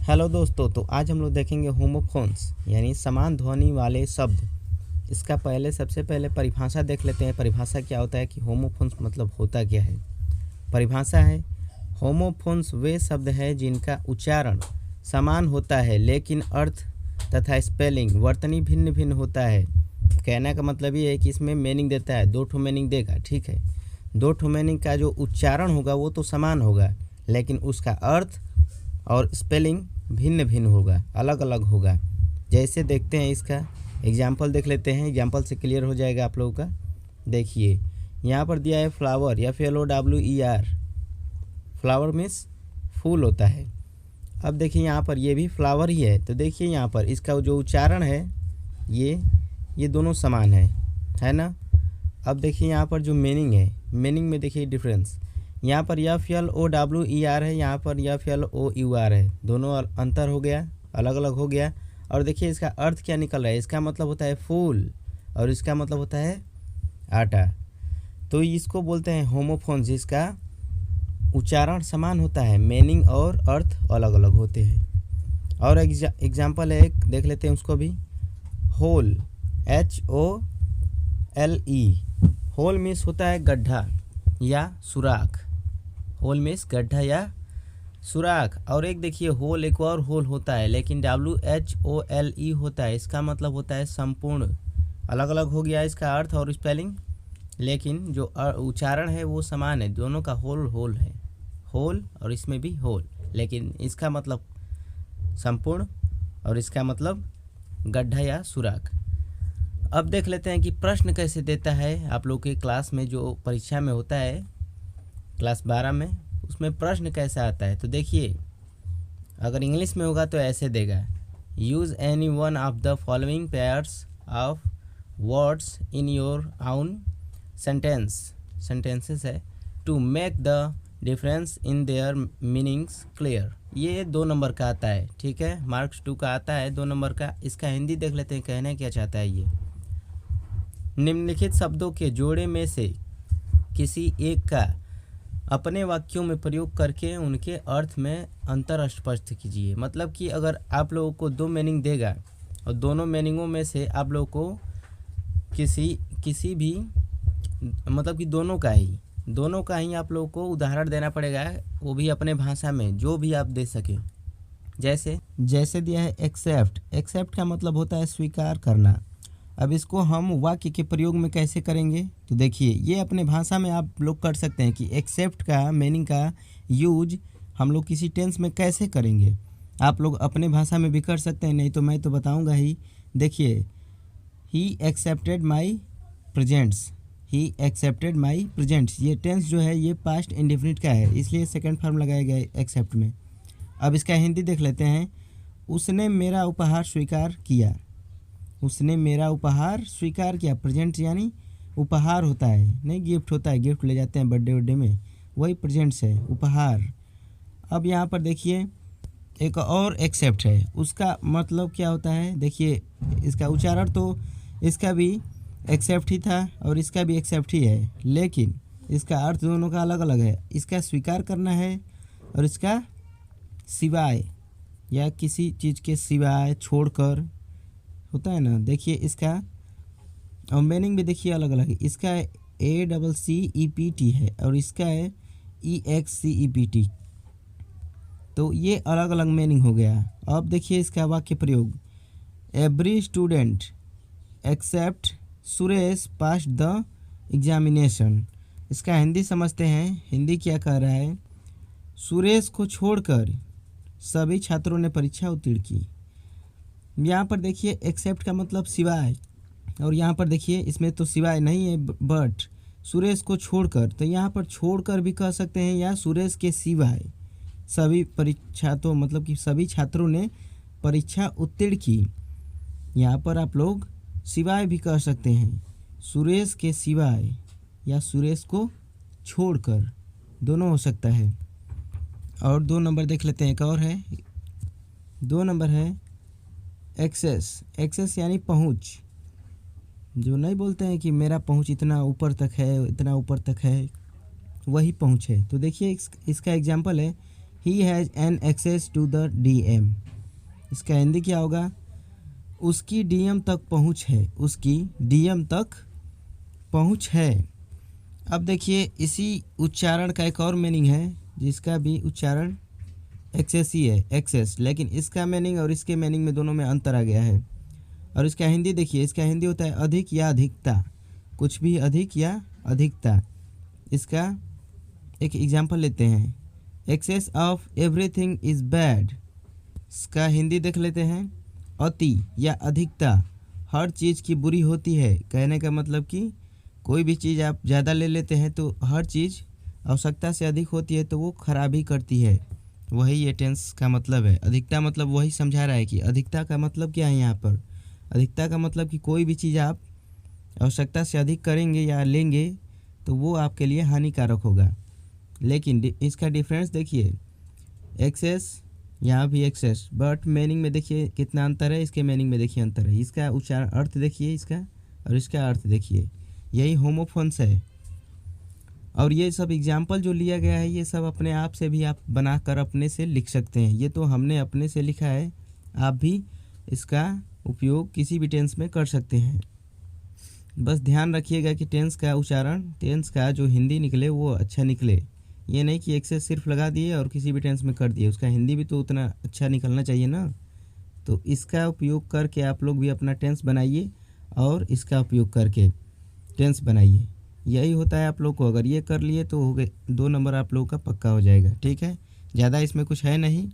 Hello दोस्तों, तो आज हम लोग देखेंगे होमोफोन्स यानी समान ध्वनि वाले शब्द। इसका सबसे पहले परिभाषा देख लेते हैं। परिभाषा क्या होता है कि होमोफोन्स मतलब होता क्या है। परिभाषा है, होमोफोन्स वे शब्द हैं जिनका उच्चारण समान होता है लेकिन अर्थ तथा स्पेलिंग वर्तनी भिन्न भिन्न होता है। कहने का मतलब ये है कि इसमें मीनिंग देता है, दो ठो मीनिंग देगा, ठीक है। दो ठो मीनिंग का जो उच्चारण होगा वो तो समान होगा लेकिन उसका अर्थ और स्पेलिंग भिन्न भिन्न होगा, अलग अलग होगा। जैसे देखते हैं, इसका एग्जाम्पल देख लेते हैं। एग्जाम्पल से क्लियर हो जाएगा आप लोगों का। देखिए यहाँ पर दिया है फ्लावर या FLOWER। फ्लावर मीन्स फूल होता है। अब देखिए यहाँ पर ये भी फ्लावर ही है, तो देखिए यहाँ पर इसका जो उच्चारण है ये दोनों समान है ना। अब देखिए यहाँ पर जो मीनिंग है, मीनिंग में देखिए डिफरेंस। यहाँ पर FLOWER है, यहाँ पर FLOUR है, दोनों अंतर हो गया, अलग अलग हो गया। और देखिए इसका अर्थ क्या निकल रहा है। इसका मतलब होता है फूल और इसका मतलब होता है आटा। तो इसको बोलते हैं होमोफोन्स, जिसका उच्चारण समान होता है, मीनिंग और अर्थ अलग अलग होते हैं। और एग्जाम्पल है एक, देख लेते हैं उसको भी। Whole, HOLE। होल मीन्स होता है गड्ढा या सुराख। होल मीन्स गड्ढा या सुराख। और एक देखिए होल, एक और होल होता है लेकिन WHOLE होता है, इसका मतलब होता है संपूर्ण। अलग अलग हो गया इसका अर्थ और स्पेलिंग, लेकिन जो उच्चारण है वो समान है। दोनों का होल होल है, होल और इसमें भी होल, लेकिन इसका मतलब संपूर्ण और इसका मतलब गड्ढा या सुराख। अब देख लेते हैं कि प्रश्न कैसे देता है। आप लोग के क्लास में जो परीक्षा में होता है क्लास 12 में, उसमें प्रश्न कैसा आता है। तो देखिए, अगर इंग्लिश में होगा तो ऐसे देगा, use any one of the following pairs of words in your own sentences है to make the difference in their meanings clear. ये 2 नंबर का आता है, ठीक है। मार्क्स 2 का आता है 2 नंबर का। इसका हिंदी देख लेते हैं, कहना क्या चाहता है ये। निम्नलिखित शब्दों के जोड़े में से किसी एक का अपने वाक्यों में प्रयोग करके उनके अर्थ में अंतर स्पष्ट कीजिए। मतलब कि अगर आप लोगों को 2 मीनिंग देगा और दोनों मीनिंगों में से आप लोगों को किसी भी मतलब कि दोनों का ही आप लोगों को उदाहरण देना पड़ेगा, वो भी अपने भाषा में, जो भी आप दे सकें। जैसे दिया है एक्सेप्ट। एक्सेप्ट का मतलब होता है स्वीकार करना। अब इसको हम वाक्य के प्रयोग में कैसे करेंगे, तो देखिए ये अपने भाषा में आप लोग कर सकते हैं कि एक्सेप्ट का मीनिंग का यूज हम लोग किसी टेंस में कैसे करेंगे। आप लोग अपने भाषा में भी कर सकते हैं, नहीं तो मैं तो बताऊंगा ही। देखिए, he accepted my presents. He accepted my presents, ये टेंस जो है ये पास्ट इंडेफिनिट का है, इसलिए सेकंड फॉर्म लगाया गया है एक्सेप्ट में। अब इसका हिंदी देख लेते हैं। उसने मेरा उपहार स्वीकार किया। उसने मेरा उपहार स्वीकार किया। प्रेजेंट यानी उपहार होता है, नहीं गिफ्ट होता है, गिफ्ट ले जाते हैं बर्थडे वर्डे में, वही प्रेजेंट्स है, उपहार। अब यहाँ पर देखिए एक और एक्सेप्ट है, उसका मतलब क्या होता है। देखिए इसका उच्चारण तो इसका भी एक्सेप्ट ही था और इसका भी एक्सेप्ट ही है, लेकिन इसका अर्थ दोनों का अलग अलग है। इसका स्वीकार करना है और इसका सिवाय या किसी चीज़ के सिवाय छोड़कर होता है ना। देखिए इसका और मीनिंग भी देखिए अलग अलग है। इसका ACCEPT है और इसका है EXCEPT, तो ये अलग अलग मीनिंग हो गया। अब देखिए इसका वाक्य प्रयोग, every student except Suresh pass the examination. इसका हिंदी समझते हैं। हिंदी क्या कह रहा है, सुरेश को छोड़कर सभी छात्रों ने परीक्षा उत्तीर्ण की। यहाँ पर देखिए एक्सेप्ट का मतलब सिवाय, और यहाँ पर देखिए इसमें तो सिवाय नहीं है बट सुरेश को छोड़कर, तो यहाँ पर छोड़कर भी कह सकते हैं या सुरेश के सिवाय सभी परीक्षा, तो मतलब कि सभी छात्रों ने परीक्षा उत्तीर्ण की। यहाँ पर आप लोग सिवाय भी कह सकते हैं, सुरेश के सिवाय या सुरेश को छोड़कर, दोनों हो सकता है। और 2 नंबर देख लेते हैं, एक और है 2 नंबर है एक्सेस। एक्सेस यानी पहुंच, जो नहीं बोलते हैं कि मेरा पहुंच इतना ऊपर तक है, इतना ऊपर तक है, वही पहुंच है। तो देखिए इसका एग्जाम्पल है, he has an access to the DM। इसका हिंदी क्या होगा? उसकी DM तक पहुँच है, उसकी DM तक पहुँच है। अब देखिए इसी उच्चारण का एक और मीनिंग है जिसका भी उच्चारण एक्सेस ही है, एक्सेस, लेकिन इसका मीनिंग और इसके मीनिंग में दोनों में अंतर आ गया है। और इसका हिंदी देखिए, इसका हिंदी होता है अधिक या अधिकता, कुछ भी अधिक या अधिकता। इसका एक एग्जाम्पल लेते हैं, excess of everything is bad. इसका हिंदी देख लेते हैं, अति या अधिकता हर चीज़ की बुरी होती है। कहने का मतलब कि कोई भी चीज़ आप ज़्यादा ले लेते हैं तो हर चीज़ आवश्यकता से अधिक होती है तो वो खराबी करती है। वही ये टेंस का मतलब है। अधिकता मतलब वही समझा रहा है कि अधिकता का मतलब क्या है यहाँ पर। अधिकता का मतलब कि कोई भी चीज़ आप आवश्यकता से अधिक करेंगे या लेंगे तो वो आपके लिए हानिकारक होगा। लेकिन इसका डिफरेंस देखिए, एक्सेस, यहाँ भी एक्सेस, बट मीनिंग में देखिए कितना अंतर है, इसके मीनिंग में देखिए अंतर है। इसका उच्चारण अर्थ देखिए इसका, और इसका अर्थ देखिए, यही होमोफोन्स है। और ये सब एग्जाम्पल जो लिया गया है ये सब अपने आप से भी आप बनाकर अपने से लिख सकते हैं। ये तो हमने अपने से लिखा है, आप भी इसका उपयोग किसी भी टेंस में कर सकते हैं। बस ध्यान रखिएगा कि टेंस का उच्चारण, टेंस का जो हिंदी निकले वो अच्छा निकले। ये नहीं कि एक्सेस सिर्फ लगा दिए और किसी भी टेंस में कर दिए, उसका हिंदी भी तो उतना अच्छा निकलना चाहिए ना। तो इसका उपयोग करके आप लोग भी अपना टेंस बनाइए और इसका उपयोग करके टेंस बनाइए। यही होता है आप लोग को, अगर ये कर लिए तो हो गए 2 नंबर आप लोगों का पक्का हो जाएगा। ठीक है, ज़्यादा इसमें कुछ है नहीं।